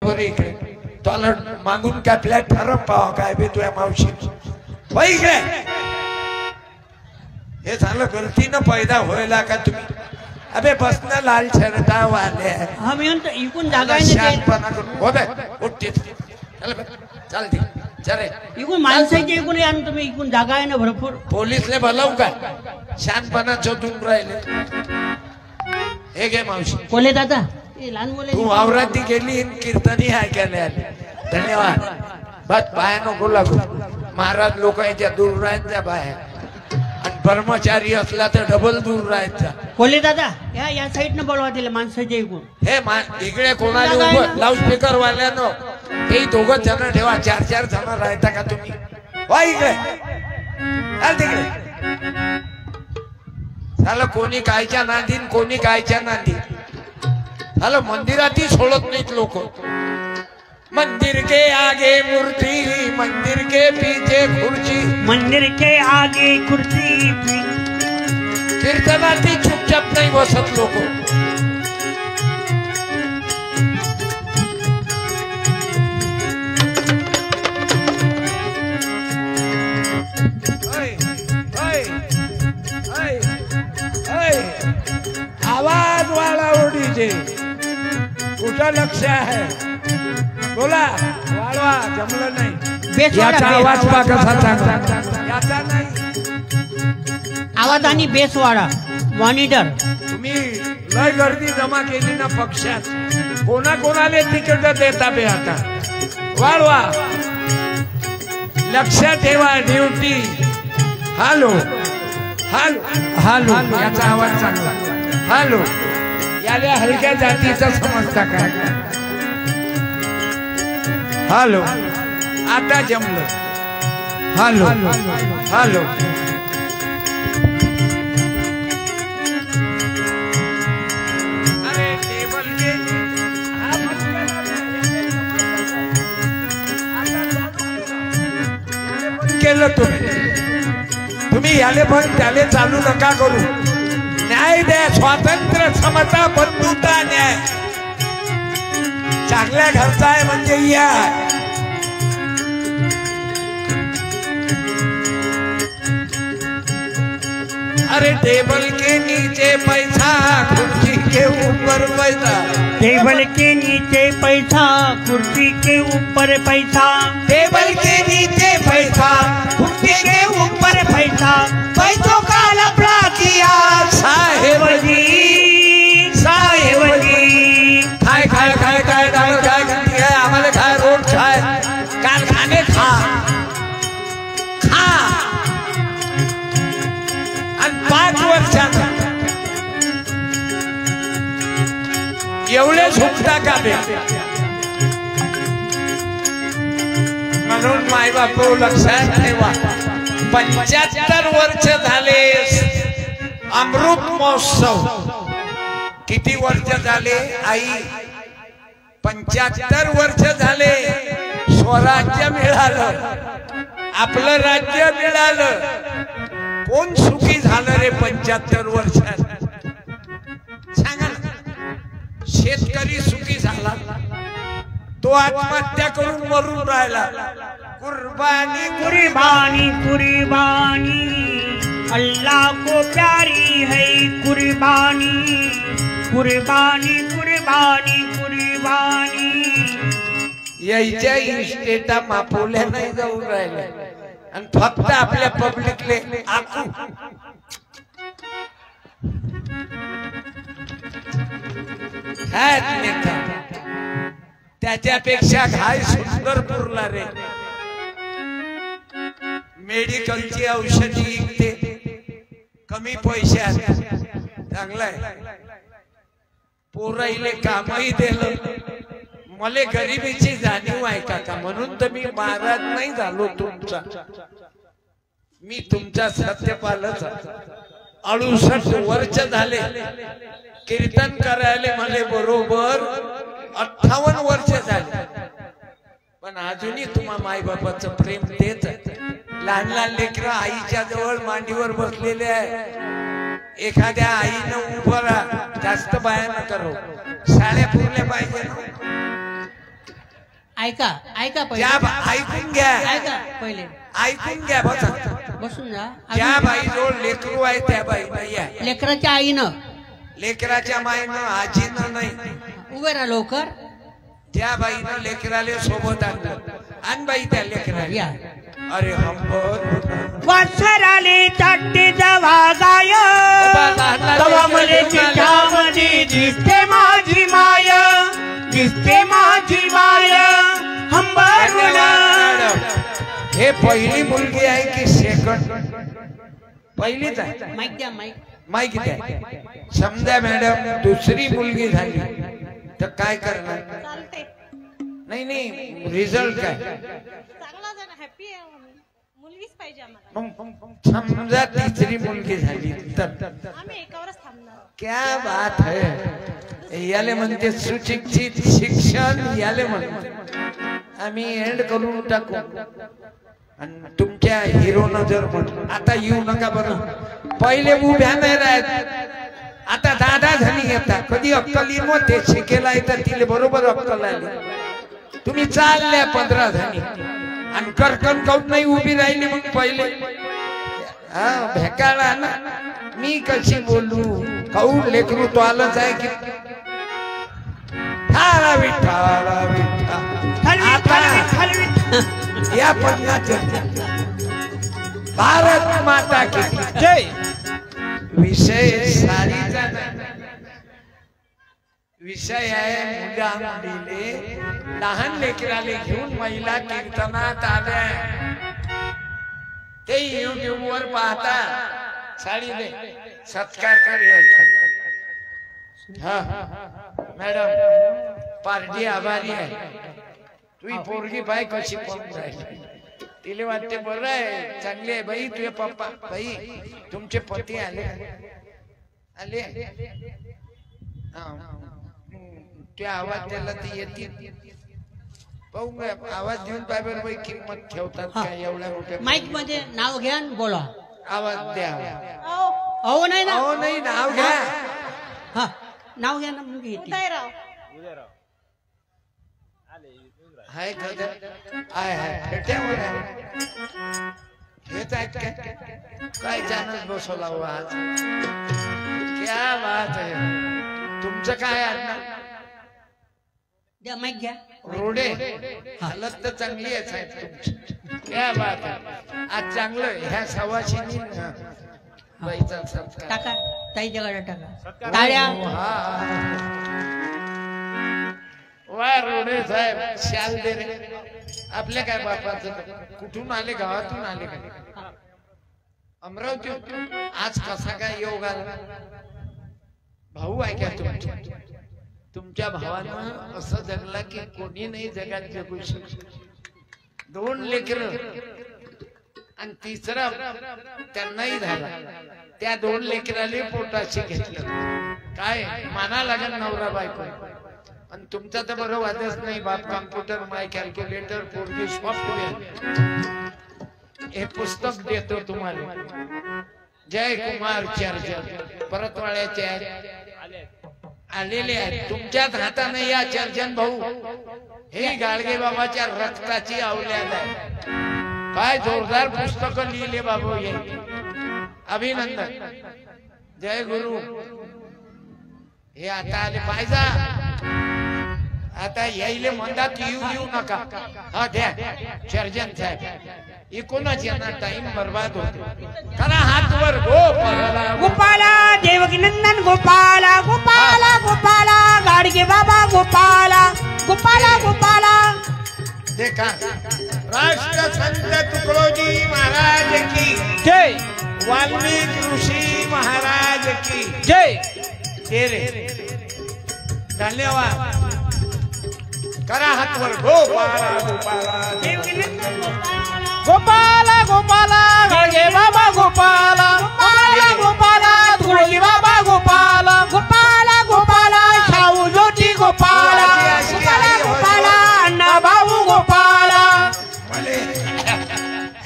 इकडे तुला मागून काय प्लॅटफॉर्म पाहा काय बे तुझ्या मावशी इकडे हे झालं गलतीनं पैदा व्हायला का तुम्ही अबे बसना लाल शर्टा वाले मी म्हणतो इकून जागा चालते चले इकून माणसाच्या इकून या तुम्ही इकून जागा आहे ना भरपूर पोलीसले बोलावू का शानपणा शोधून राहिले हे घे मावशी बोले दादा लहान मुले तू वावराती गेली कीर्तनी ऐकायला आली धन्यवाद बस बाया नको लागू महाराज लोक याच्या दूर राहायच्या बाया आणि कर्मचारी असला तर डबल दूर राहायचा बोले दादा या साईड न बोलवा दिले माणसाच्या इकून हे इकडे कोणाला उभं लाऊडस्पीकर वाल्यानो ते दोघं जण ठेवा 4-4 जण राहता का तुम्ही वा इकडे चाल तिकडे झालं कोणी कायच्या नांदीन कोणी कायच्या नांदी झालं मंदिरातही सोडत नाहीत लोक मंदिर के आगे मूर्ति मंदिर के पीछे खुर्ची मंदिर के आगे खुर्ची कीर्तनाती चुपचाप नाही बसत लोक आवाज वाला ओढीचे कुठं लक्ष आहे बोला वाळवा जमलं नाही याचा आवाज पा कसा चांगला याचा नाही आवाज आणि बेस वाढा मॉनिटर तुम्ही लय गर्दी जमा केली ना पक्षात कोणाकोणाला तिकीट देता बे आता वाळवा लक्ष ठेवा ड्युटी हॅलो हॅलो हॅलो याचा आवाज चांगला हॅलो याला हलक्या जातीचा समजता काय हॅलो आता जमलं हॅलो हॅलो अरे टेबल केलं तुम्ही याले पण त्याले चालू नका करू न्याय द्या स्वातंत्र्य समता बंधुता न्याय चांगल्या घरचा आहे म्हणजे या अरे टेबल के नीचे पैसा कुर्सी के ऊपर पैसा टेबल के नीचे पैसा कुर्सी के ऊपर पैसा टेबल के नीचे पैसा कुर्सी के ऊपर पैसा पैसों का लफड़ा किया साहेब जी खाय खाय खाय खाय खाय खाय आम्हाला खाय रोड खाय कारखाने खा खा आणि 5 वर्षात एवढे सुटता का बे म्हणून माय बाप लक्षात ठेवा 75 वर्ष झाले अमृत महोत्सव किती वर्ष झाले आई 75 वर्ष झाले स्वराज्य मिळालं आपलं राज्य मिळालं कोण सुखी झालं रे 75 वर्षात सांगा शेतकरी सुखी झाला तो आत्महत्या करून मरून राहिला कुर्बानी कुर्बानी कुर्बानी अल्लाह को प्यारी है कुर्बानी कुर्बानी कुर्बानी कुर्बानी याच्या इस्टेटा मापवल्या नाही जाऊन राहिल्या आणि फक्त आपल्या पब्लिकले आकू त्याच्यापेक्षा घाय सुंदर पुरला रे मेडिकलची औषधी विकते कमी पैशात चांगलाय पोराईले कामही दिलं मला गरिबीची जाणीव आहे का म्हणून तर मी महाराज नाही झालो तुमचा मी तुमचा सत्यपालच 68 वर्ष झाले कीर्तन करायला मला बरोबर 58 वर्ष झाले पण अजूनही तुम्हा माय बापाचं प्रेम देत लहान लहान लेकरं आईच्या जवळ मांडीवर बसलेले आहे एखाद्या आईनं उभं राहा जास्त बाया न करो शाळ्या पुरल्या पाहिजे ऐका ऐका पहिले ऐकून घ्या, ऐका पहिले ऐकून घ्या. बसा, बसून जा. ज्या बाईजवळ लेकरू आहे त्या बाईनं या. लेकराच्या आईनं, लेकराच्या माईनं, आजीनं नाही. उभे राहा लवकर. त्या बाईनं लेकराले सोबत आणलं. आण बाई त्या लेकराला. या. अरे हंबत वासराले चाटते जवा गाय, तवा मले चिठामध्ये दिसते माझी माय, दिसते माझी माय. हंबरून हे पहिली मुलगी आहे की सेकंड? पहिलीच आहे. माईक द्या, माईक. माईक द्या. समजा मॅडम दुसरी मुलगी झाली तर काय करणार? चालते. नाही नाही, रिझल्ट काय? चांगला जण हॅपी आहे. मुलगीच पाहिजे आम्हाला. मग समजा तिसरी मुलगी झाली तर आम्ही एकावरच थांबणार. क्या बात है. याले म्हणते सुशिक्षित शिक्षण. याले म्हणते आम्ही एंड करून टाकू. आणि तुमच्या हिरोनं जर म्हटलं आता येऊ नका बरं, पहिले उभ्या नाही राहत, आता दादा झाली येतात. कधी अक्कल येईन मग ते शिकेला येतात तिले बरोबर अक्कल आली. तुम्ही चालल्या 15 झाली आणि करकन काऊन नाही उभी राहिली मग पहिले? हा भेकाळा ना. मी कशी बोलू? काऊन लेकरू तो आलंच आहे की या पन्नास भारत माता की जय. विषय सारीचा विषय आहे मुला मुलीले, लहान लेकराले घेऊन महिला कीर्तनात आल्या. ते युट्यूब वर पाहता साडीले सत्कार करायचा. हा मॅडम पार्टी आभारी आहे. तुझी पोरगी बाई कशी पळून राहिली. तिले वाटते बरं आहे, चांगली आहे बाई. तुझे पप्पा बाई तुमचे पती आले आले त्या आवाज त्याला ती येते. पाहू आवाज देऊन पाहिजे बाई किंमत ठेवतात काय एवढ्या मोठ्या. माईक मध्ये नाव घ्या आणि बोला. आवाज द्या. अहो नाही ना, अहो नाही, नाव घ्या. हा नाव घ्या ना. मुलगी येते. उदयराव. हाय हाय हाय फेट्यावर हेच आहेत काय जानच बसवला हो आज. क्या बात आहे. तुमचं काय आडनाव? द्या माईक घ्या. रोडे. हालत तर चांगली आहे साहेब तुमची. क्या बात आहे. आज चांगलं ह्या सवाशिनी बाईचा सत्कार. टाका ताई जगाला टाका टाळ्या. वा रोडे साहेब शाल दे रे. आपल्या काय बापाचं? कुठून आले? गावातून आले का? अमरावती. आज कसा काय योग आला? भाऊ आहे का तुमच्या? तुमच्या भावानं असं जगला की कोणी नाही जगात जगू शकत. 2 लेकर आणि तिसरा त्यांनाही झाला. त्या 2 लेकराले पोटाशी घेतलं. काय माना लागेल नवरा बायको. आणि तुमचा तर बरं वादच नाही. बाप कॉम्प्युटर, माय कॅल्क्युलेटर, पोरगी सॉफ्टवेअर. हे पुस्तक देतो तुम्हाला. जय कुमार चर्चन परतवाड्याचे आलेले आहेत. तुमच्याच हाताने या चर्चन भाऊ हे गाडगे बाबाच्या रक्ताची औलाद आहे. काय जोरदार पुस्तक लिहिले बाबू. हे अभिनंदन. जय गुरु. हे आता आले पाहिजे. आता यायले म्हणतात येऊ नका. हा द्या चर्जन साहेब. इकूनच यांना टाइम बर्बाद होतो. करा हात वर. गोपाला गोपाला देवकी नंदन गोपाला गोपाला गोपाला गाडगे बाबा गोपाला गोपाला गोपाला. देखा राष्ट्रसंत तुकडोजी महाराज की जय. वाल्मिकी ऋषी महाराज की जय. तेरे धन्यवाद. करा हात वर. गोपाला गोपाला गोपाला गोपाला गाडगे बाबा गोपाला गोपाला गोपाला तुळजी बाबा गोपाला गोपाला गोपाला शाहू ज्योती गोपाला गोपाला गोपाला अण्णा भाऊ गोपाला.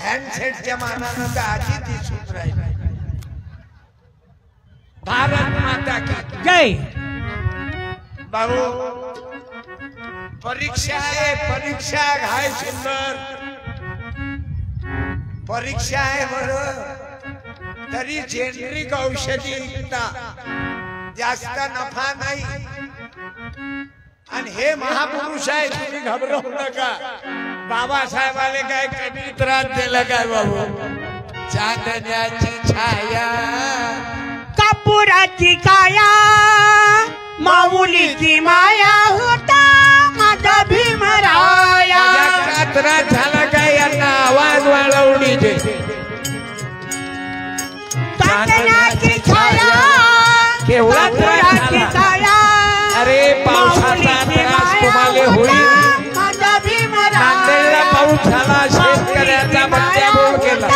हँडसेटच्या मानानं तर आधी दिसून राहील. भारत माता की जय. भाऊ परीक्षा आहे परीक्षा काय सुंदर परीक्षा आहे बरं तरी जेनरिक औषधी विकता जास्त नफा नाही आणि हे महापुरुष आहे तुम्ही घाबरवू नका बाबासाहेब आले काय कमी त्रास दिला काय बाबू चांदण्याची छाया कापुराची काया माऊलीची माया होता माझा भीमराया माझ्या त्रास झाला काय यांना आवाज वाढवणी दे चांदण्याची छाया केवढा त्रास कापुराची झाला काया अरे पावसाचा त्रास तुम्हाला होईल माझा भीमराया नांदेडला पाऊस झाला शेतकऱ्याचा बचाव केला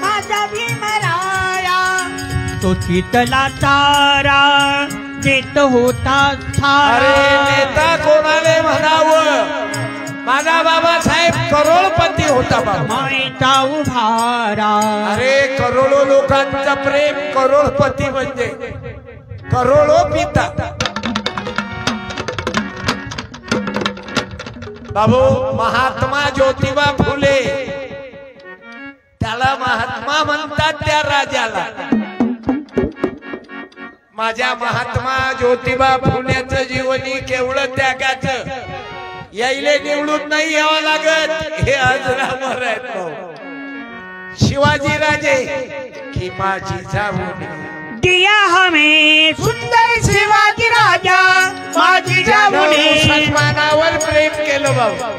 माझा भीमराया तो शीतला तारा देत होता अरे नेता कोणाले म्हणावं माझा बाबासाहेब करोडपती होता बाबा माईचा उभारा अरे करोडो लोकांचं प्रेम करोडपती म्हणजे करोडो पिता बाबू महात्मा ज्योतिबा फुले त्याला महात्मा म्हणतात त्या राजाला माझ्या महात्मा ज्योतिबा फुल्याचं जीवनी केवढं त्यागाचं यायले निवडून नाही यावं लागत हे अजरामर आहेत भाऊ शिवाजी राजे की माझी जाऊन दिया हमें सुंदर शिवाजी राजा माझी जाऊने मुसलमानावर प्रेम केलं बाबा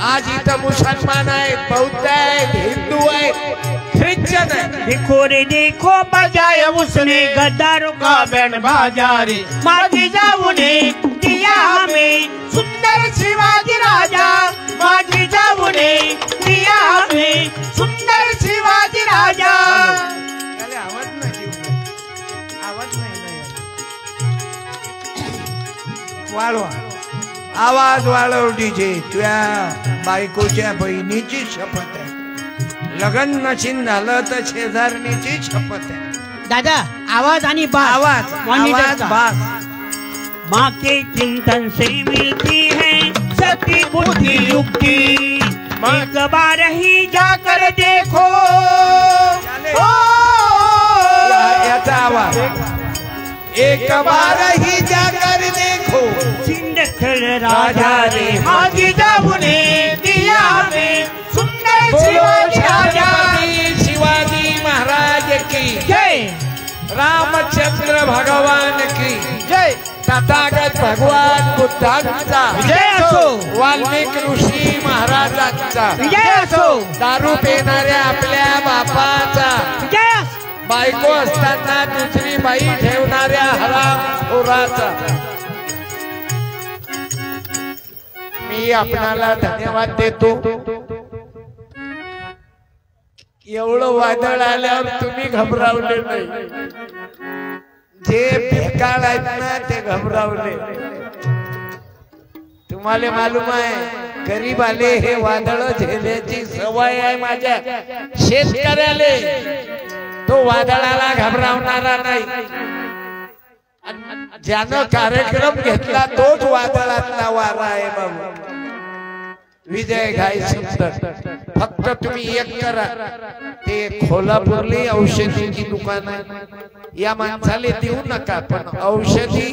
आज इथं मुसलमान आहेत बौद्ध आहेत हिंदू आहेत ख्रिश्चन आहे देखो बजाय उसने गद्दारों का बैंड बाजा रे माझी जाऊने दिया हमें सुंदर शिवाजी राजा माझी जाऊने दिया हमें सुंदर शिवाजी राजा आवाज नाही वाढवा आवाज वाढव डीजे तुझ्या बायकोच्या बहिणीची शपथ आहे लग्न नशीन झालं तर शेजारणीची शपथ आहे दादा आवाज आणि आवाज आवाज बास माँ के चिंतन से मिलती है सती बुद्धि युक्ति एक बार ही जाकर देखो याचा आवाज एक बार ही जाकर देखो सिंदखल राजा रे माझी जाऊने दिया हमें सुंदर शिवाजी राजा शिवाजी महाराज की जय रामचंद्र भगवान की जय तथागत भगवान बुद्धांचा जय असो वाल्मिकी ऋषी महाराजांचा जय असो दारू पिणाऱ्या आपल्या बापाचा जय बायको असताना दुसरी बाई ठेवणाऱ्या हरामखोराचा मी आपणाला धन्यवाद देतो एवढं वादळ आल्यावर तुम्ही घबरावले नाही जे भेकाळ आहेत ना ते घबरावले तुम्हाला मालूम आहे गरीब आले हे वादळ झेलण्याची सवय आहे माझ्या शेतकऱ्याले तो वादळाला घबरावणारा नाही ज्यानं कार्यक्रम घेतला तोच वादळातला वारा आहे बाबा विजय घाई सुंदर फक्त तुम्ही एक करा ते खोलापूरली औषधीची दुकान आहे या माणसाला देऊ नका पण औषधी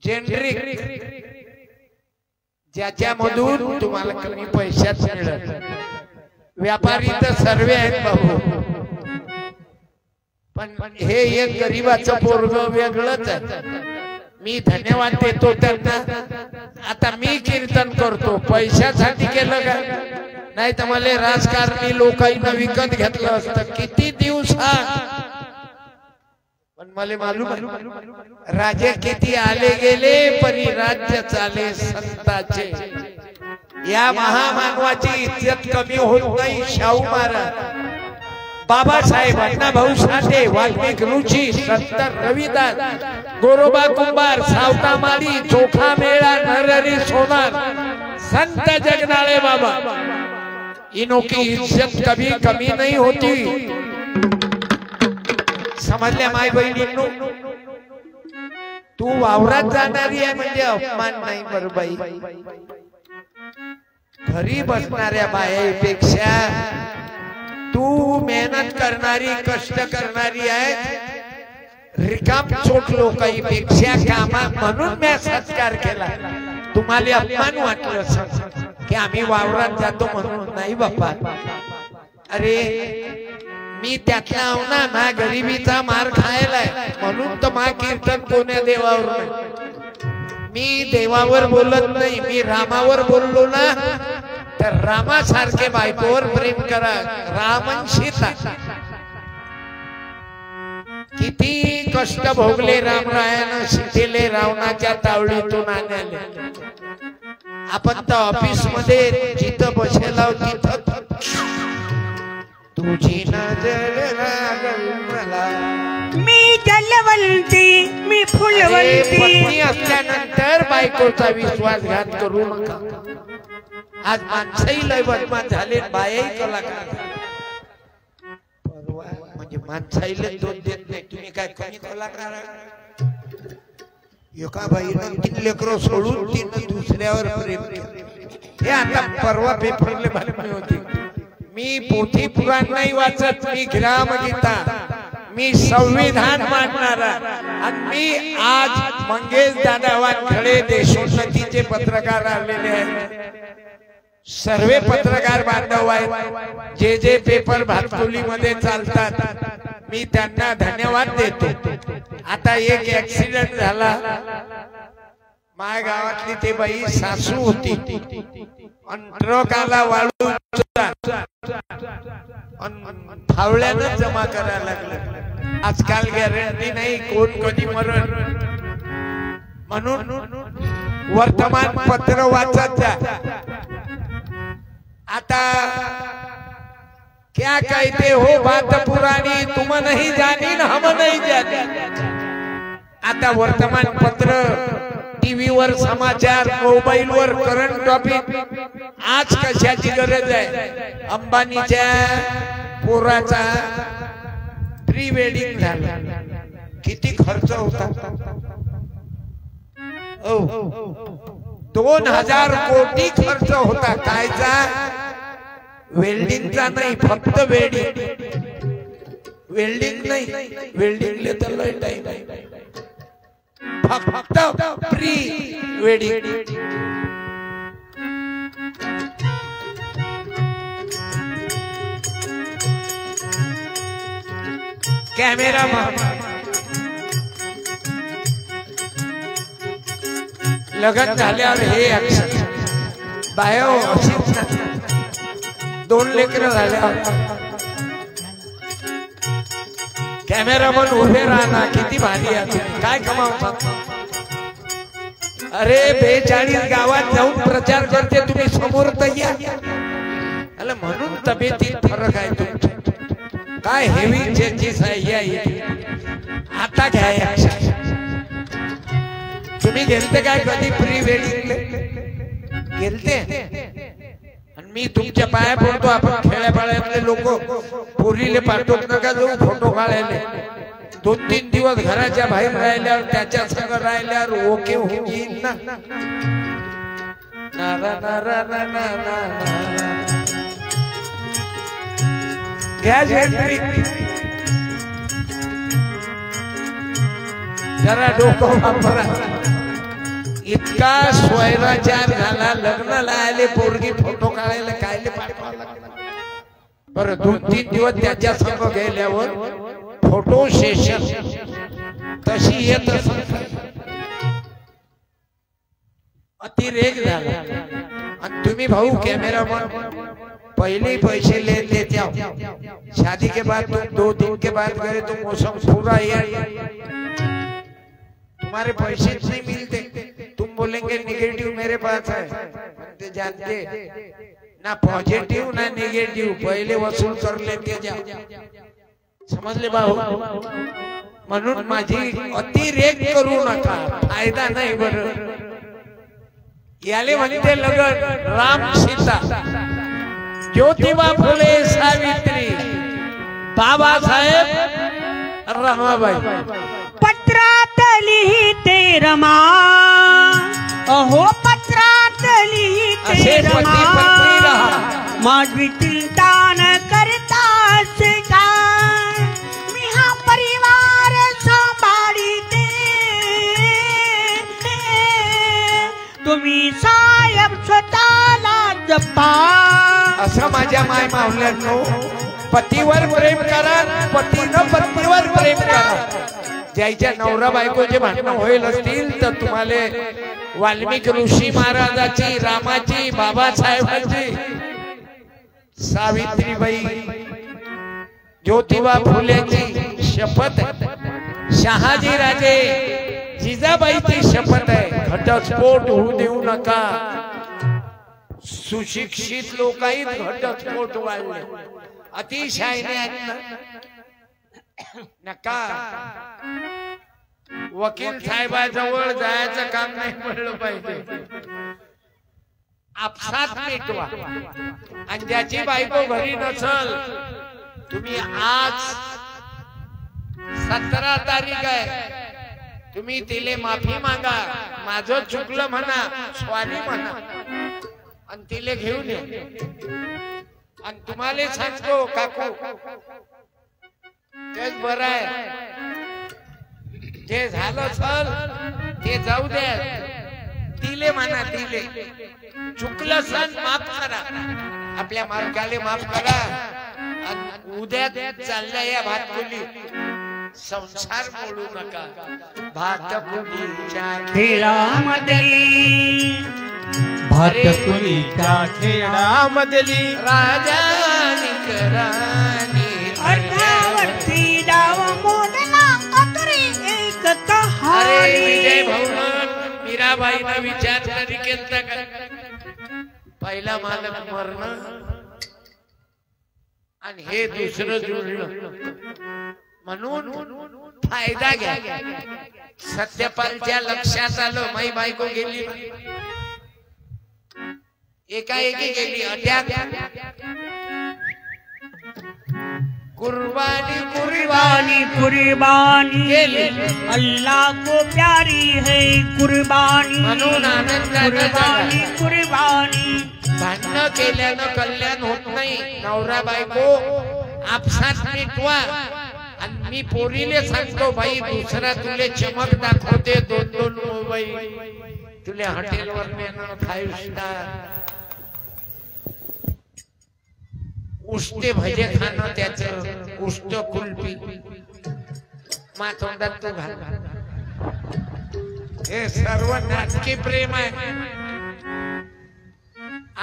जेनरिक ज्याच्यामधून तुम्हाला कमी पैशात मिळेल व्यापारी तर सर्व आहेत बाबू पण हे एक गरीबाचं पोरग वेगळंच आहे मी धन्यवाद देतो त्यांना आता मी कीर्तन करतो पैशासाठी केलं का नाही तर मला राजकारणी लोकांना विकत घेतलं असतं किती दिवस पण मला मालूम राजे किती आले गेले परी राज्य चाले संताचे या महामानवाची इज्जत कमी होत नाही शाहू महाराज बाबासाहेब अण्णाभाऊ साठे वाल्मिकी ऋषी संत रविदास गोरोबा कुंभार सावता माली चोखा मेळा नरहरी सोनार संत जगनाळे बाबा इनों की इज्जत कभी कमी नहीं होती समझल्या माय बहिणींनो तू वावरात जाणारी आहे म्हणजे अपमान नाही बरं बाई. घरी बसणाऱ्या बायापेक्षा तू मेहनत करणारी कष्ट करणारी आहे. रिकाम चोट लोकांपेक्षा कामा म्हणून मी सत्कार केला. तुम्हाला अपमान वाटलं की आम्ही वावरात जातो म्हणून नाही बाप्पा. अरे मी त्यातला आहो ना, मा गरिबीचा मार खायलाय म्हणून तर मा कीर्तन कोण्या देवावर नाही. मी देवावर बोलत नाही, मी रामावर बोललो ना तर रामासारखे बायकोवर प्रेम करा. रामन सीता किती कष्ट भोगले रामरायानं सीतेले रावणाच्या तावडीतून आणले. आपण तर ऑफिस मध्ये जिथं बसेला तिथं तुझी नजर लागल मला. मी जलवंती मी फुलवंती. पत्नी असल्यानंतर बायकोचा विश्वासघात करू नका. आज माणसंही लय बदमाश झाले, बायाही कलाकार. परवा म्हणजे माणसाईला दोष देत नाही. तुम्ही काय कोणी कलाकार? एका बाईनं 3 लेकरं सोडून तिनं दुसऱ्यावर प्रेम केलं. हे आता परवा पेपरले बातमी होती. मी पोथी पुराण नाही वाचत, मी ग्रामगीता, मी संविधान मांडणारा. आणि मी आज मंगेश दादा वानखडे देशोन्नतीचे पत्रकार आलेले आहेत. सर्व पत्रकार बांधव आहेत जे जे पेपर भातकुली मध्ये चालतात. मी त्यांना धन्यवाद देतो. आता एक ऍक्सिडेंट झाला. माझ्या गावातली ते बाई सासू होती आणि ट्रक आला वाळूचा फावल्यानं जमा करायला लागला. आजकाल गॅरंटी नाही कोण कधी मरण, म्हणून वर्तमानपत्र वाचत जा. आता क्या कहते हो बात पुरानी, तुम नहीं जानी न हम नहीं जानी. आता वर्तमानपत्र, टीव्ही वर समाचार, मोबाईल वर करंट टॉपिक. आज कशाची गरज आहे? अंबानीच्या पोराचा प्री वेडिंग झाला, किती खर्च होता? 2000 कोटी खर्च होता. कायचा? वेल्डिंगचा नाही, फक्त वेल्डिंग. वेल्डिंग नाही, वेल्डिंगले तर लय टाइम आहे. फक्त प्री वेडिंग. कॅमेरा लगन झाल्यावर हे बायो 2 लेकरं झाल्यावर कॅमेरामन उभे राहणार. किती भारी आहे, काय कमावता? अरे 42 गावात जाऊन प्रचार करते, तुम्ही समोर तर या. म्हणून तब्येतीत फरक आहे तुमच्या. काय हेवी चेंजेस आहे. आता घ्या. तुम्ही गेलते काय कधी प्री वेडिंग गेलते? आणि मी तुमच्या पाया पडतो. आपण खेड्यापाड्यातले लोक पोरीले पाठवत नका जाऊ फोटो काढायला. 2-3 दिवस घराच्या बाहेर राहिल्यावर त्याच्या संग राहिल्यावर ओके होऊन येईल ना. जरा डोकं वापरा. इतका स्वैराचार झाला. लग्नाला आले पोरगी फोटो काढायला कायले पाठवावं लागलं. बरं 2-3 दिवस त्याच्या संग गेल्यावर फोटो सेशन तशी येत अतिरेक झाला. आणि तुम्ही भाऊ कॅमेरामन पहले पैसे लेते जाओ, शादी के बाद तुम 2 दिन के बाद गए तो मौसम पूरा तुम्हारे पैसे नहीं मिलते. तुम बोलेंगे नेगेटिव मेरे पास है. जानते ना पॉजिटिव ना नेगेटिव, पहले वसूल कर लेते जाओ. समजले भाऊ? म्हणून माझी अतिरेक करू नका, फायदा नाही. बरं याले म्हणते लगन राम सीता, ज्योतिबा फुले सावित्री, बाबासाहेब रमाबाई. पत्रात लिहिते रमा अहो पत्रात लिहिते असे पती पत्नी रमा राहा. माझी चिंता न करताच काय मी हा परिवार सांभाळीते तुम्ही साहेब स्वतःला जपा. असं माझ्या माय मावल्यांनो पतीवर प्रेम करा, पतीनं पत्नीवर प्रेम करा. ज्याच्या नवरा बायकोचे भांडण होईल असतील तर तुम्हाला वाल्मिक ऋषी महाराजाची, रामाची, बाबासाहेबांची, सावित्रीबाई, ज्योतिबा फुलेची शपथ आहे. शहाजी राजे जिजाबाईची शपथ आहे. घटस्फोट होऊ देऊ नका. सुशिक्षित लोकही घटस्फोट वाढले. अतिशय नका. वकील साहेबाजवळ जायचं काम नाही पडलं पाहिजे. आपसात मिटवा. आणि ज्याची बायको घरी नसल, तुम्ही आज 17 तारीख आहे, तुम्ही तिले माफी मागा. माझं चुकलं म्हणा, सॉरी म्हणा आणि तिले घेऊन ये. आणि तुम्हाला सांगतो काकू तेच बरं आहे. जे झालं सर ते जाऊ द्या. तिले म्हणा, तिले चुकलं सण माफ करा. आपल्या मालकाले माफ करा. आणि उद्या चालल्या या भातकुली संसार मोडू नका. भातकुलीच्या खेळामधली भातकुलीच्या खेळामधली राजा निकरानी अर्धावरती डाव मोडला अतरी एक अरे कहाणी. विजय भाऊन मीराबाईनं विचार तरी केलता का? पहिला मालक मरण आणि हे दुसरं जुळलं म्हणून फायदा घ्या. सत्यपालच्या लक्षात आलं माई बायको गेली, एकाएकी गेली. अटॅक. कुर्बानी कुर्बानी कुर्बानी गेली. अल्लाह को प्यारी है कुर्बानी. म्हणून आनंदानं कुर्बानी जगा. कुर्बानी. भांडण केल्यानं कल्याण होत नाही. नवरा बायको आपसात मिटवा. आणि मी पोरीले सांगतो बाई, दुसरा तुले चमक दाखवते. 2-2 मोबाईल तुले हॉटेलवर नेणं, 5 स्टार उष्टे भजे खाणं, त्याचं उष्ट कुल्फी माथोंडात तू घाल. हे सर्व नाटकी प्रेम आहे.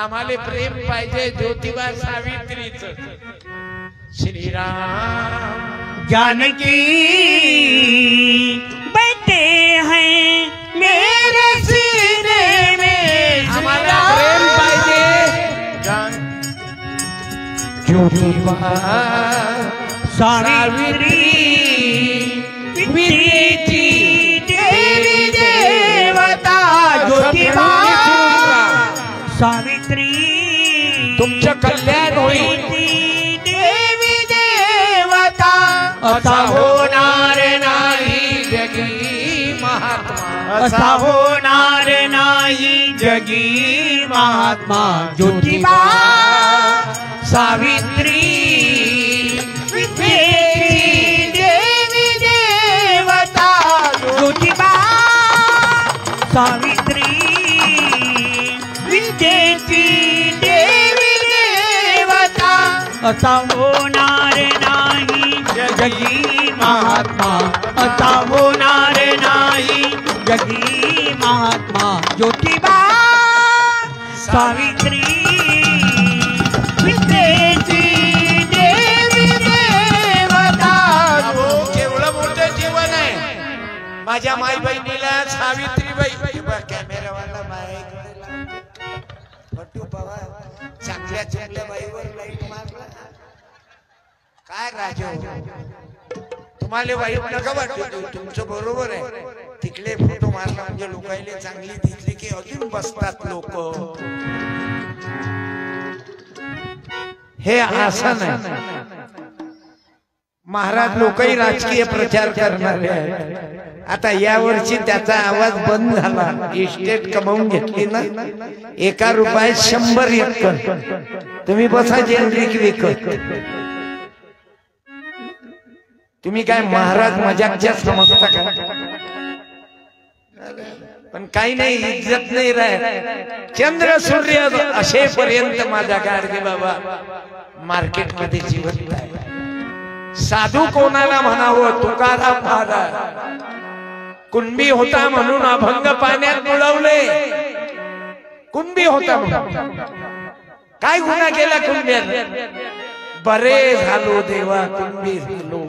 आम्हाला प्रेम पाहिजे ज्योतिबा सावित्रीचं. श्रीराम जानकी बैठे हैं मेरे सीने में. आम्हाला प्रेम पाहिजे. ज्योतिबा सावित्री विद्येची देवी देवता ज्योतिबा सावित्री तुमचं कल्याण होईल. देवी देवता असा होणार नाही जगी महात्मा. असा होणार नाही जगी महात्मा. ज्योतिबा सावित्री विद्येची देवी देवता ज्योतिबा सावित्री विद्येची देवी देवता असा होणार नाही जगी महात्मा. असा होणार नाही जगी महात्मा. ज्योतिबा सावित्री विद्येची देवी देवता. केवढं मोठं जीवन आहे. माझ्या माई बहिणीला सावित्रीबाई कॅमेरावाला फटू पवा चांगल्या चांगल्या बाईवर लाईट मारला. काय राजो तुम्हाला वाईट नका वाटू. तुमचं बरोबर आहे. तिकडे फोटो मारला म्हणजे लोकांना चांगली दिसली की अजून बसतात लोक. हे आसन आहे. महाराज लोकही राजकीय प्रचार करणारे आहेत. आता यावर्षी त्याचा आवाज बंद झाला. इस्टेट कमावून घेतली ना, 1 रुपयात 100 एकर. तुम्ही बसा जेनरिक विकत. तुम्ही काय महाराज मजाकच्या समजता का? पण काही नाही, इज्जत नाही राहत. चंद्र सूर्य असेपर्यंत माझा गाडगे बाबा मार्केटमध्ये जिवंत आहे. साधू कोणाला म्हणावं? तुकाराम महाराज कुणबी होता म्हणून अभंग पाण्यात बुडवले. कुणबी होता म्हणून काय गुन्हा केला कुणब्याने? बरे झालो देवा कुणबी झालो.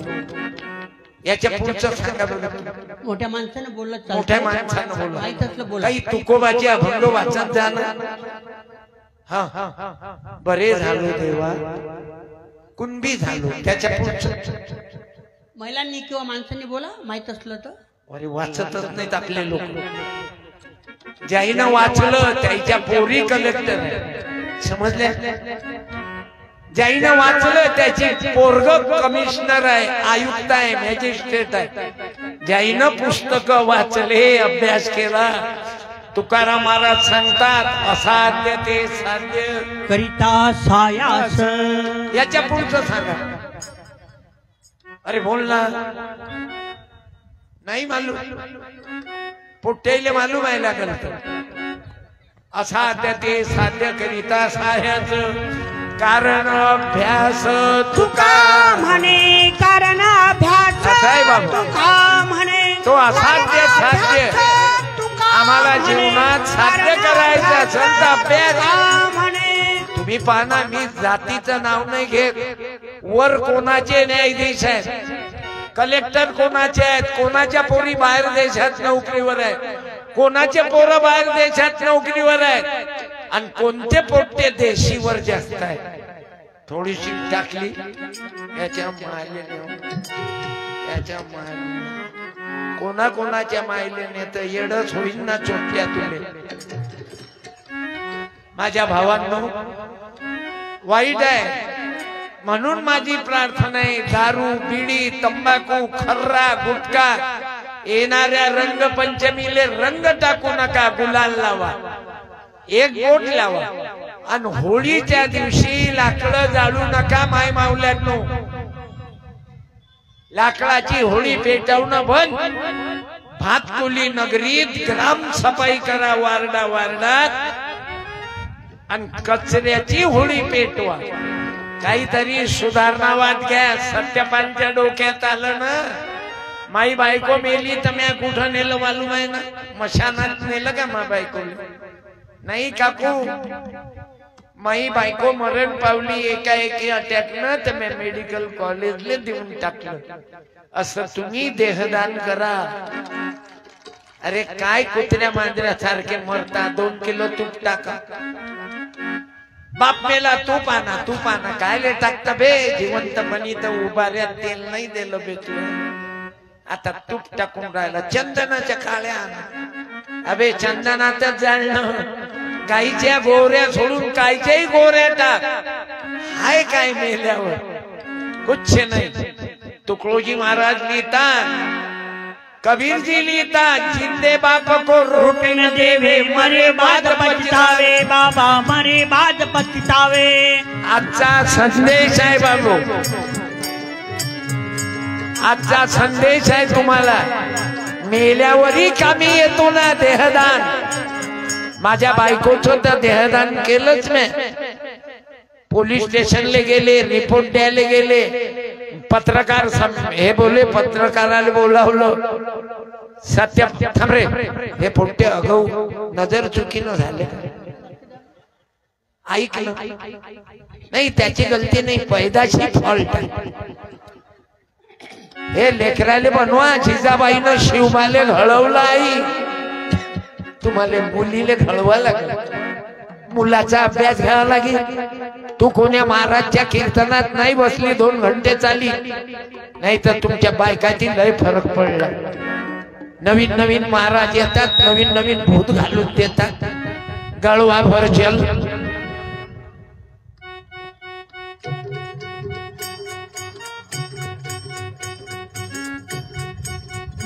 याच्या पुढचं सांगा बरं. मोठ्या माणसानं बोललं, मोठ्या माणसानं बोललं, बोला. काही तुकोबाचे अभंग वाचत जाणं. हा बरे झालो देवा कुणबी झालो. त्याच्या पुढचं महिलांनी किंवा माणसांनी बोला, माहित असलं तर. अरे वाचतच नाहीत आपले लोक. ज्याईनं वाचलं त्याच्या पोरी कलेक्टर समजल्या. ज्याईनं वाचलं त्याची पोरग कमिशनर आहे, आयुक्त आहे, मॅजिस्ट्रेट आहे. ज्याईनं पुस्तक वाचले, अभ्यास केला. तुकाराम महाराज सांगतात असाध्य ते साध्य करिता सायास. याच्या पुढचं सांगा. अरे बोल ना. नाही मालूम, पोट्याले मालूम आहे लागल. असाध्य ते साध्य करिता साह्याच कारण अभ्यास तुका म्हणे, कारण अभ्यास आहे बाबा. तुका म्हणे, तो असाध्य साध्य आम्हाला जीवनात साध्य करायचं असेल तर अभ्यास म्हणे. तुम्ही पाहना, मी जातीचं नाव नाही घेत. वर कोणाचे न्यायाधीश आहेत, कलेक्टर कोणाचे आहेत, कोणाच्या पोरी बाहेर देशात नोकरीवर आहेत, कोणाचे पोरं बाहेर देशात नोकरीवर आहेत, आणि कोणते पोट्टे देशीवर जास्त आहेत. थोडीशी टाकली याच्या मायलेने, याच्या मायलेने, कोणाच्या मायलेने तर येडच होईल ना चोट्या तुले. माझ्या भावांनो, वाईट आहे म्हणून माझी प्रार्थना आहे. दारू, बिडी, तंबाखू, खर्रा, गुटखा, येणाऱ्या रंगपंचमीले रंग टाकू नका. गुलाल लावा, एक बोट लावा, आणि होळीच्या दिवशी लाकडं जाळू नका. माय मावल्यानो, लाकडाची होळी पेटवणं बंद. भातकुली नगरीत ग्राम सफाई करा, वार्डा वार्डात, आणि कचऱ्याची होळी पेटवा. काहीतरी सुधारणावाद घ्या. सत्यपालच्या डोक्यात आलं ना, माई बायको मेली तर म्या कुठं नेलं मालूम आहे ना? मशानात नेलं का मा बायको? नाही काकू, माई बायको मरण पावली एकाएकी अटॅकनं, तर मी मेडिकल कॉलेजला देऊन टाकलं. असं तुम्ही देहदान करा. अरे काय कुत्र्या मांजऱ्यासारखे मरता? 2 किलो तूप टाका. बाप मेला तूप आणा, तूप आणा. काय ले टाकता बे? जिवंतपणी तर उभाऱ्यात तेल नाही दिलं बेतलं. आता तूप टाकून राहिला. चंदनाच्या काळ्या आणा. अबे चंदनातच जाळणं. गाईच्या गोऱ्या सोडून कायच्याही गोऱ्या टाक. हाय काय मेल्यावर? कुछ नाही. तुकडोजी महाराज लिहितात, कबीर जी लिहितात, जिंदे बाप को रोटी न देवे, मरे बाद पछतावे. बाबा मरे बाद पछतावे. आजचा संदेश आहे बाबू, आजचा संदेश आहे तुम्हाला. मेल्यावरही कामी येतो ना देहदान. माझ्या बायकोचं तर देहदान केलंच मी. पोलीस स्टेशनला गेले, रिपोर्ट द्यायला गेले. पत्रकार हे बोले, पत्रकाराला बोलावलं. सत्य थांबरे, हे पोट्टे अगाऊ नजर चुकीनं झाले. ऐकलं नाही, त्याची गलती नाही, पैदाशी फॉल्ट. हे लेकराले बनवा. जिजाबाईनं शिवबाले घडवलं. आई तुम्हाला मुलीले घडवा लागलं. मुलाचा अभ्यास घ्यावा लागेल. तू कोण्या महाराजच्या कीर्तनात नाही बसली 2 घंटे चाली, नाही तर तुमच्या बायकाची लय फरक पडला. नवीन नवीन महाराज येतात, नवीन नवीन भूत घालून देतात. गळवा भर जल.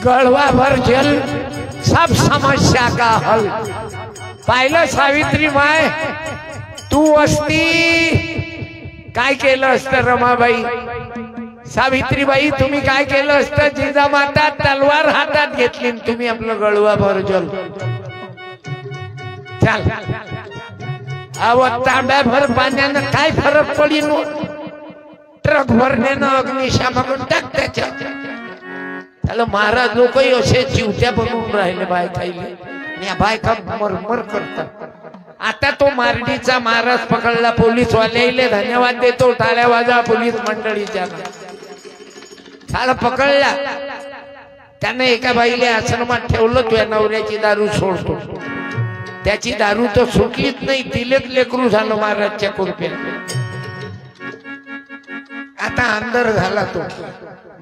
गळवा भर जल सब समस्या का हल. पाहिलं सावित्री माय, तू असती काय केलं असतं रमाबाई? सावित्रीबाई तुम्ही काय केलं असतं? जिजामाता तलवार हातात घेतली, तुम्ही आपलं गळवा भर जल. चाल अव तांब्याभर पाण्यानं काय फरक पडीन? ट्रक भरण्यानं अग्निशामक टाक त्याच्यात. त्याला महाराज लोकही असे चिवत्या बनवून राहिले बायकाईले, या बायका मरमर करतात. आता तो मारडीचा महाराज पकडला, पोलीस वाले धन्यवाद देतो, टाळ्या वाजा पोलीस मंडळीच्या. त्याला पकडला, त्यानं एका बाईले आश्रमात ठेवलं, तुझ्या नवऱ्याची दारू सोडतो. त्याची दारू तर सुटलीच नाही, तिलेच लेकरू झालं महाराजच्या कृपेत. आता अंदर झाला तो.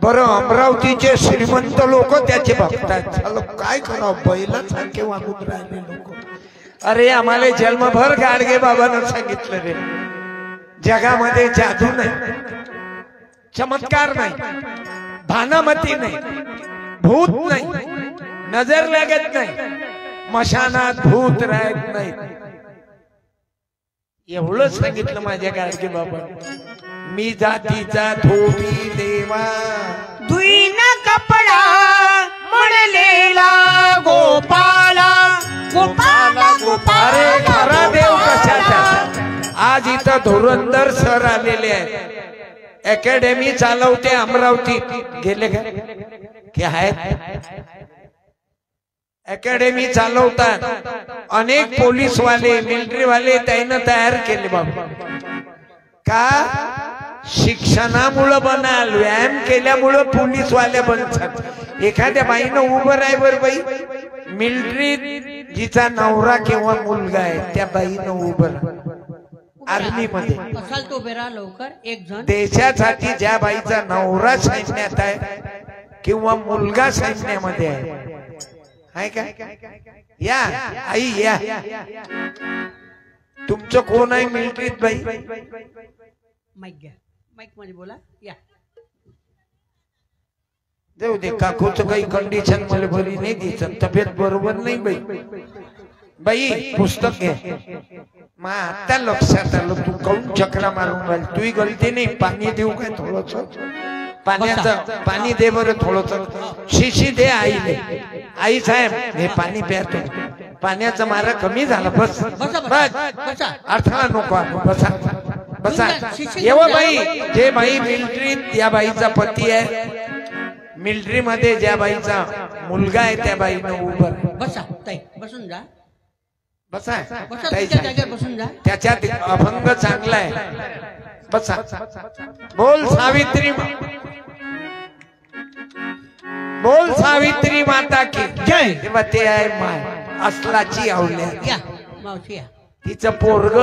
बरं अमरावतीचे श्रीमंत लोक त्याचे बघतात, झालं काय करावं, बैलासारखे वागून राहिले लोक. अरे आम्हाला जन्मभर गाडगे बाबांना सांगितलं रे, जगामध्ये जादू नाही, चमत्कार नाही, भानामती नाही, भूत नाही, नजर लागत नाही, मशानात भूत राहत नाही. एवढं सांगितलं माझ्या गाडगे बाबा. मी जातीचा धोबी देवा, धुईन कपडा म्हणलेला गोपाला, गोपाला गोपाला. अरे खरा देव कशाचा? आज इथं धुरंधर सर आलेले आहे, अकॅडमी चालवते अमरावतीत. गेले का की आहेत? अकॅडमी चालवतात, अनेक पोलीस वाले मिलिटरी वाले त्यानं तयार केले बाबा. का? शिक्षणामुळे बनाल, व्यायाम केल्यामुळे पोलीस वाले बनतात. एखाद्या बाईनं उभं राय बर बाई, मिलिटरी जिचा नवरा किंवा मुलगा आहे त्या बाईनं उभं राहा. आर्मी मध्ये असाल तो बेरा लवकर एक जण. देशासाठी ज्या बाईचा नवरा सैन्यात आहे किंवा मुलगा सैन्यामध्ये आहे का? या आई या. तुमचं कोण आहे मिलिटरीत बाई? माईक घ्या, माईक मध्ये बोला. या देऊ दे, काकूच काही कंडिशन मला बरी नाही दिसत, तब्येत बरोबर नाही बाई. बाई पुस्तक घे. मा आता लक्षात आलं तू काऊन चक्रा मारून राहिली. तुही गलती नाही. पाणी देऊ काय थोडस? पाण्याचं पाणी दे बरं थोडस. शिशी दे आईले. आई साहेब हे पाणी प्यातो. पाण्याचा मारा कमी झाला. बस बस, अडथळा नको. बसा बसा. येव बाई, जे बाई मिलिटरीत या बाईचा पती आहे, मिलिटरी मध्ये ज्या बाईचा मुलगा आहे त्या बाईनं उभं. बसा ताई, बसून जा. बसा बसून जा. त्याच्यात अभंग चांगला आहे. बसा. बोल सावित्री, बोल सावित्री माता की जय. तेव्हा ते आहे माय असलाची आवल्या. या मावशी या. तिचं पोरग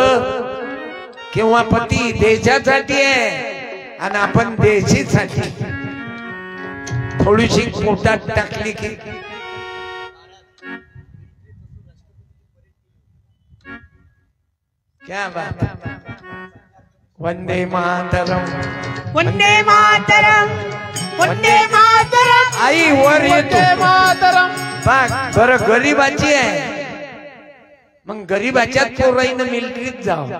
किंवा पती देशासाठी आहे आणि आपण देशीसाठी. थोडीशी पोटात टाकली की क्या बात. वंदे मातरम, वंदे मातरम, वंदे मातरम. आई वर येतो मातरम. बरं गरीबाची आहे, मग गरीबाच्याच पोराईनं मिलिटरीत जाव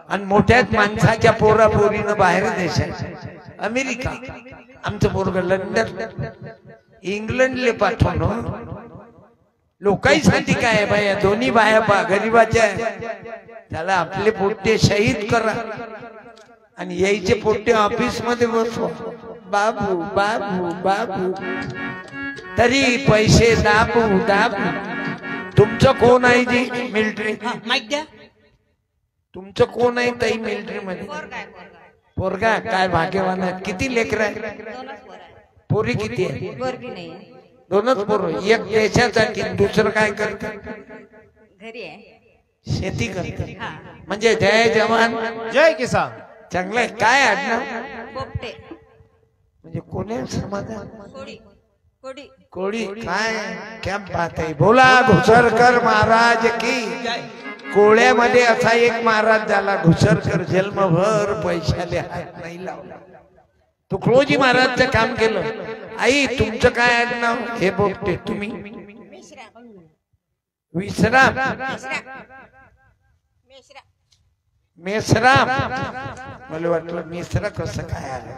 आणि मोठ्याच माणसाच्या पोरा पोरीनं बाहेर देशात. अमेरिका आमचं पोरग लंडन इंग्लंडले पाठवणं. लोकांसाठी काय बाया, दोन्ही बाया पा गरीबाच्या. त्याला आपले पोट्टे शहीद करा आणि यायचे पोट्टे ऑफिस मध्ये बसवा. बाबू बाबू बाबू तरी पैसे दाबू दाबू. तुमचं कोण आहे जी मिलिटरी? माईक द्या. तुमचं कोण आहे ताई मिलिटरी मध्ये? पोरगा काय भाग्यवान आहे. किती लेकर आहे? पोरी किती आहे? दोनच पोरं. एक देशासाठी, दुसरं काय करत? घरी आहे, शेती करत. म्हणजे जय जवान जय किसान. चांगलं आहे. काय आडनाव? पोपटे, म्हणजे कोणी समाधान? कोडी, कोडी. कोळी. काय क्या बात आहे. बोला घुसरकर महाराज की. कोळ्यामध्ये असा एक महाराज झाला घुसरकर, जन्मभर पैशाले हात नाही लावला. तुकडोजी महाराजचं काम केलं आई तुमचं काय आडनाव हे बोलते तुम्ही विश्राम मेसराम मला वाटलं मिश्रा कसं काय आलं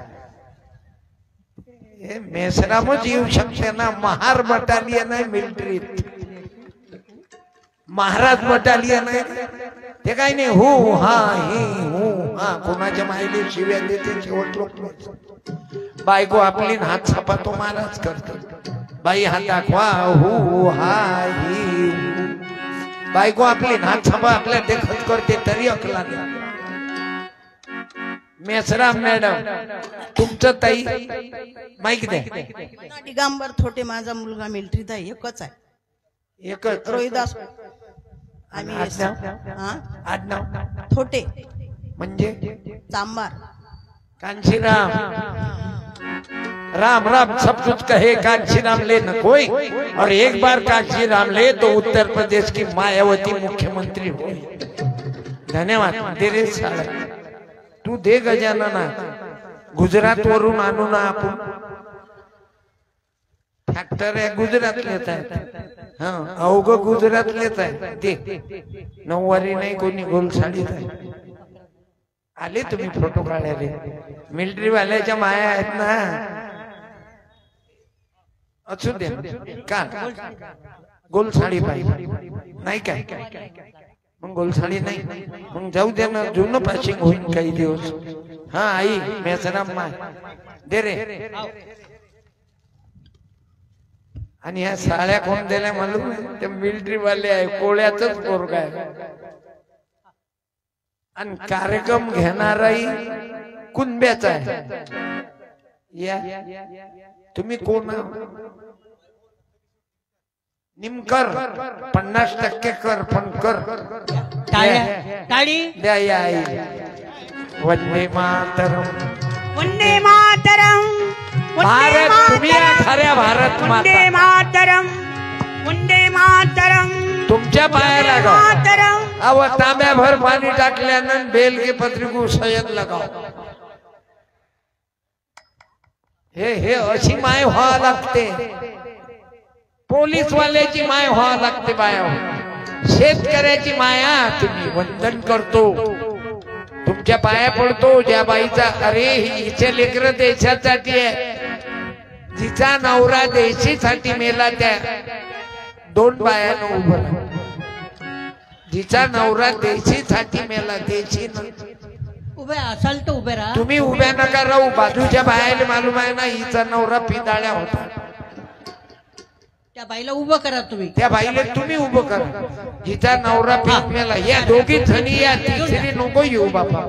हे मेसरामच येऊ शकते ना महार बटालियन आहे मिलिटरीत महाराज बटालियन आहे ते काय नाही हो हा हे हो हा कोणाच्या मायले शिव्या देते शेवट लोक बायको आपली हात छापातो महाराज करतो बाई हात दाखवा हो हा ही बायको आपली हात छापा आपल्या देखत करते तरी अकला नाही मेसराम मॅडम तुमचं ताई माईक द्या दिगंबर थोटे माझा मुलगा मिलिटरीत आहे एकच आहे एकच रोहिदास आम्ही आडनाव थोटे म्हणजे चांबार कांशीराम राम राम सब कुछ कहे कांशीराम ले न कोई और एक बार कांशीराम ले तो उत्तर प्रदेश की मायावती मुख्यमंत्री हुई धन्यवाद तेरे साला तू दे गजानना गुजरात वरून आणू ना आपण फॅक्टर आहे गुजरात लेत आहे हा अवघ गुजरात लेत आहे ते नऊवारी नाही कोणी गोल साडीत आहे आले तुम्ही फोटो काढायले मिलिटरी वाल्याच्या माया आहेत ना असू दे का गोल साडी पाहिजे नाही काय मग गोल साडी नाही मग जाऊ दे ना जुनं पासिंग होईल काही दिवस हा आई मेसराम माय दे रे आणि ह्या साड्या कोण दिल्या मालूम ते मिलिटरी वाले आहे कोळ्याच पोरगा आहे आणि कार्यक्रम घेणाराही कुणब्याचा आहे या तुम्ही कोण निमकर 50% कर पण कर टाळी द्या या आई वंदे मातरम वंदे मातरम भारत तुम्ही खऱ्या भारत वंदे मातरम वंदे मातरम तुमच्या पाया लागा मातरम अव तांब्याभर पाणी टाकल्यानं बेल के पत्रिको सयद लगाव हे अशी माय व्हावं लागते पोलीस वाल्याची माय व्हावं लागते बाया शेतकऱ्याची माया तुम्ही वंदन करतो तुमच्या पाया पडतो ज्या बाईचा अरे हिचे लेकर देशासाठी आहे जिचा नवरा देशीसाठी मेला त्या 2 बायानं उभं जिचा नवरा देशीसाठी मेला देशी उभे असाल तर उभे राहा तुम्ही उभ्या नका राहू बाजूच्या बायाला मालूम आहे ना हिचा नवरा पिदाळ्या होता त्या बाईला उभं करा तुम्ही त्या बाईला तुम्ही उभं करा जिचा नवरा पिऊन मेला या दोघी जणी या तिसरी नको येऊ बापा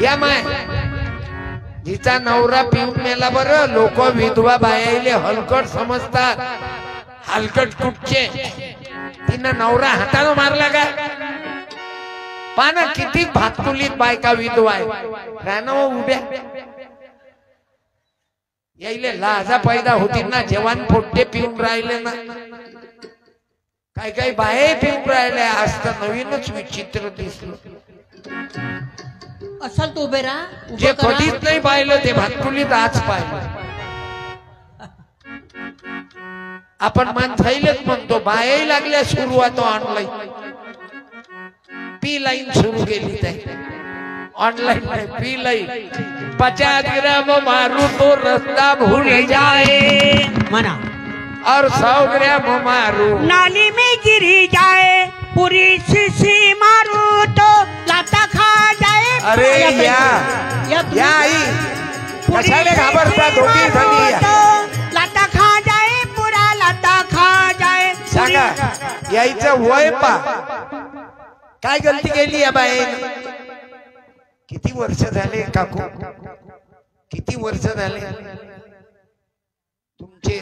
या माय जिचा नवरा पिऊन मेला बरं लोक विधवा बायाले हलकट समजतात हलकट कुठचे तिनं नवरा हातानं मारला का पाना किती भातुलीत बायका विधवा आहे रानावर उभ्या यायले लाजा पैदा होती ना जवान पोट्टे पिऊन राहिले ना काही बाहे पिऊन राहिले आज तर नवीनच विचित्र दिसलं असाल तर उभे राहा जे कधीच नाही पाहिलं ते भातकुलीत आज पाहिलं आपण माणसाईलेच म्हणतो बायाही लागल्या सुरुवात ऑनलाईन पी लाईन सुरू केली त्या ऑनलाइन नहीं पी लई 50 ग्राम मारू तो रास्ता भूल जाए मना और 100 ग्राम मारू नाली में गिरी जाए पूरी शीशी मारू तो लाता खा जाए अरे या आई कशाले घाबरता दोघी जणी लाता खा जाए पूरा लाता खा जाए सांगा यायचं वय पा काय गलती केली या बाईने किती वर्ष झाले काकू किती वर्ष झाले तुमचे